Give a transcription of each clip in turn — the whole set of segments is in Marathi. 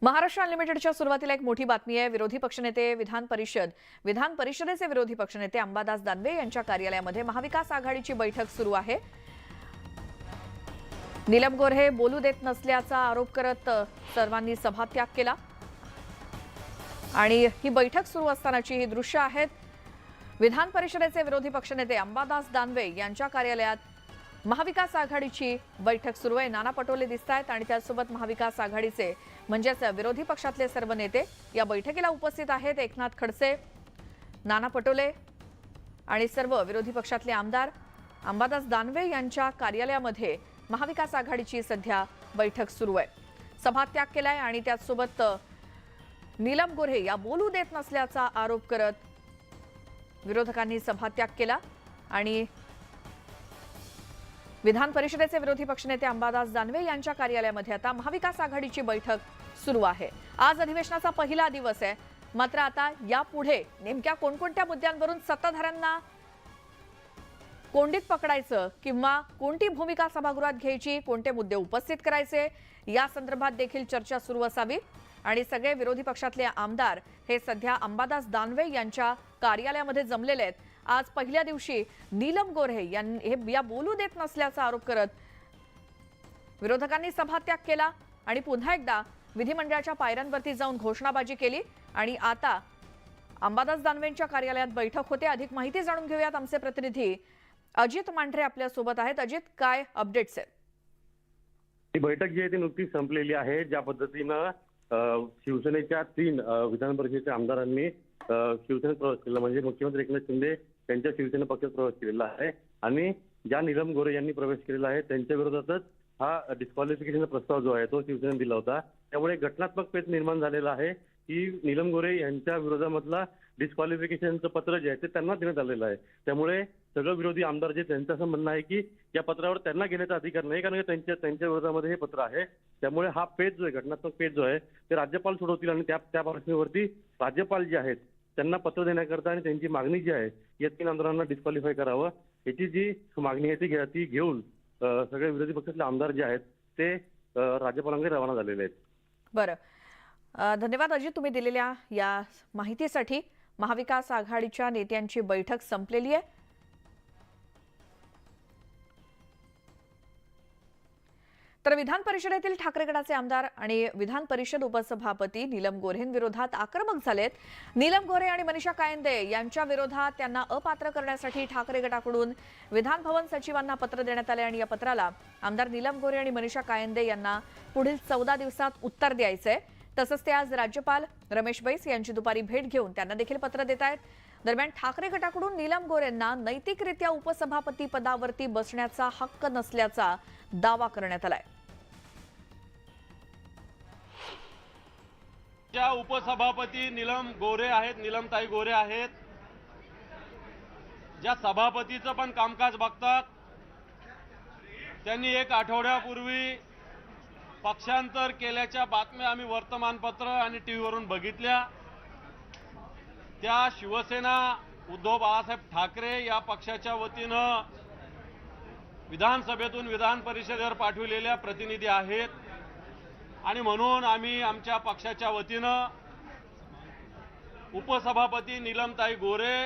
महाराष्ट्र अनलिमिटेडच्या सुरुवातीला एक मोठी बातमी आहे। विरोधी पक्षनेते विधान परिषदेचे विरोधी पक्षनेते अंबादास दानवे यांच्या कार्यालयामध्ये महाविकास आघाडीची बैठक सुरू आहे। नीलम गोऱ्हे बोलू देत नसल्याचा आरोप करत सर्वांनी सभात्याग केला आणि ही बैठक सुरू असतानाची ही दृश्य आहेत। विधान परिषदेचे विरोधी पक्षनेते अंबादास दानवे यांच्या कार्यालयात महाविकास आघाडीची बैठक सुरू आहे। नाना पटोले दिसतायत आणि त्यासोबत महाविकास आघाडीचे म्हणजेच विरोधी पक्षातले सर्व नेते या बैठकीला उपस्थित आहेत। एकनाथ खडसे, नाना पटोले आणि सर्व विरोधी पक्षातले आमदार अंबादास दानवे यांच्या कार्यालयामध्ये महाविकास आघाडीची सध्या बैठक सुरू आहे। सभात्याग केलाय आणि त्यासोबत नीलम गोऱ्हे या बोलू देत नसल्याचा आरोप करत विरोधकांनी सभात्याग केला आणि विधान परिषदेचे विरोधी पक्षनेते अंबादास दानवे यांच्या कार्यालयामध्ये आता महाविकास आघाडीची बैठक सुरू आहे। आज अधिवेशनाचा पहिला दिवस आहे, मात्र आता यापुढे नेमक्या कोणकोणत्या मुद्द्यांवरून सत्ताधाऱ्यांना कोंडीत पकडायचं किंवा कोणती भूमिका सभागृहात घ्यायची, कोणते मुद्दे उपस्थित करायचे या संदर्भात देखील चर्चा सुरू असावी आणि सगळे विरोधी पक्षातले आमदार हे सध्या अंबादास दानवे यांच्या कार्यालयामध्ये जमलेले आहेत। आज पहिल्या दिवशी नीलम गोऱ्हे या बोलू देत नसल्याचा आरोप करत विरोधकांनी सभात्याग केला आणि पुन्हा एकदा विधिमंडळाच्या पायऱ्यांवरती जाऊन घोषणाबाजी केली आणि आता अंबादास दानवेंच्या कार्यालयात बैठक होते। अधिक माहिती जाणून घेऊयात, आमचे प्रतिनिधी अजित मांढरे आपल्या सोबत आहेत। अजित, काय अपडेट्स आहेत? ही बैठक जी आहे ती नुकतीच संपलेली आहे। ज्या पद्धतीनं शिवसेनेच्या 3 विधान परिषदेच्या आमदारांनी शिवसेनेत प्रवेश केला, म्हणजे मुख्यमंत्री एकनाथ शिंदे यांच्या शिवसेना पक्षात प्रवेश केलेला आहे आणि ज्या नीलम गोऱ्हे यांनी प्रवेश केलेला आहे त्यांच्या विरोधातच हा डिस्क्वालिफिकेशनचा प्रस्ताव जो आहे तो शिवसेनेने दिला होता। त्यामुळे घटनात्मक पेच निर्माण झालेला आहे की नीलम गोऱ्हे यांच्या विरोधामधला डिस्क्वालिफिकेशनचं पत्र जे आहे ते त्यांना देण्यात आलेलं आहे। त्यामुळे सगळं विरोधी आमदार जे त्यांचं असं म्हणणं आहे की या पत्रावर त्यांना घेण्याचा अधिकार नाही, कारण त्यांच्या विरोधामध्ये हे पत्र आहे। त्यामुळे हा पेच जो आहे, घटनात्मक पेच जो आहे ते राज्यपाल सोडवतील आणि त्या पार्श्वभूमीवरती राज्यपाल जे आहेत त्यांना पत्र देण्याकरता आणि त्यांची मागणी जी आहे या 3 आमदारांना डिस्क्वालिफाय करावं याची जी मागणी आहे ती घेऊन सगळे विरोधी पक्षातले आमदार जे आहेत ते राज्यपालांकडे रवाना झालेले आहेत। बरं, धन्यवाद अजित, तुम्ही दिलेल्या या माहितीसाठी। महाविकास आघाडीच्या नेत्यांची बैठक संपलेली आहे। तर विधान परिषदेतील ठाकरे गटाचे आमदार आणि विधान परिषद उपसभापती नीलम गोऱ्हेंविरोधात आक्रमक झालेत। नीलम गोऱ्हे आणि मनीषा कायंदे यांच्या विरोधात त्यांना अपात्र करण्यासाठी ठाकरे गटाकडून विधान भवन सचिवांना पत्र देण्यात आले आणि या पत्राला आमदार नीलम गोऱ्हे आणि मनीषा कायंदे यांना पुढील 14 दिवसात उत्तर द्यायचंय। तसंच ते आज राज्यपाल रमेश बैस यांची दुपारी भेट घेऊन त्यांना देखील पत्र देत आहेत। दरम्यान ठाकरे गटाकडून नीलम गोऱ्हेंना नैतिकरित्या उपसभापती पदावरती बसण्याचा हक्क नसल्याचा दावा करण्यात आलाय। ज्या उपसभापती नीलम गोऱ्हे आहेत, नीलमताई गोऱ्हे आहेत, ज्या सभापतीचं पण कामकाज बघतात, त्यांनी 1 आठवड्यापूर्वी पक्षांतर केल्याच्या बातम्या आम्ही वर्तमानपत्र आणि टीव्हीवरून बघितल्या। त्या शिवसेना उद्धव बाळासाहेब ठाकरे या पक्षाच्या वतीनं विधानसभेतून विधान परिषदेवर पाठविलेल्या प्रतिनिधी आहेत आणि म्हणून आम्ही आमच्या पक्षाच्या वतीनं उपसभापती नीलमताई गोऱ्हे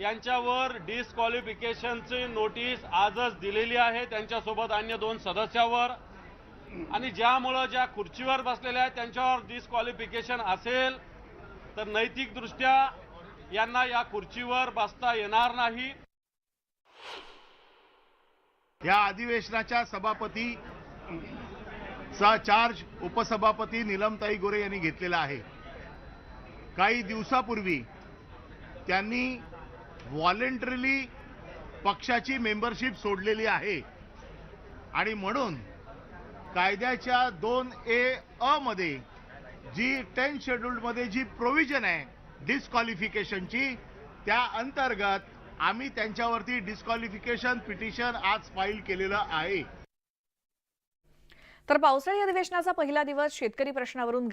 यांच्यावर डिस्क्वालिफिकेशनची नोटीस आजच दिलेली आहे, त्यांच्यासोबत अन्य 2 सदस्यावर। आणि ज्यामुळे ज्या खुर्चीवर बसलेल्या आहेत त्यांच्यावर डिस्क्वालिफिकेशन असेल तर नैतिकदृष्ट्या यांना या खुर्चीवर बसता येणार नाही। या अधिवेशनाच्या सभापती चा चार्ज उपसभापती नीलमताई गोऱ्हे यांनी घेतलेला आहे। काही दिवसापूर्वी त्यांनी व्हॉलंटरीली पक्षाची मेंबरशिप सोडलेली आहे आणि म्हणून कायद्याच्या 2A मध्ये जी 10 शेड्यूल मध्ये जी प्रोव्हिजन आहे डिस्क्वालिफिकेशनची, त्या अंतर्गत आम्ही त्यांच्यावरती डिस्क्वालिफिकेशन पिटिशन आज फाईल केलेलं आहे। तर पावसाळी अधिवेशनाचा पहिला दिवस शेतकरी प्रश्नावरून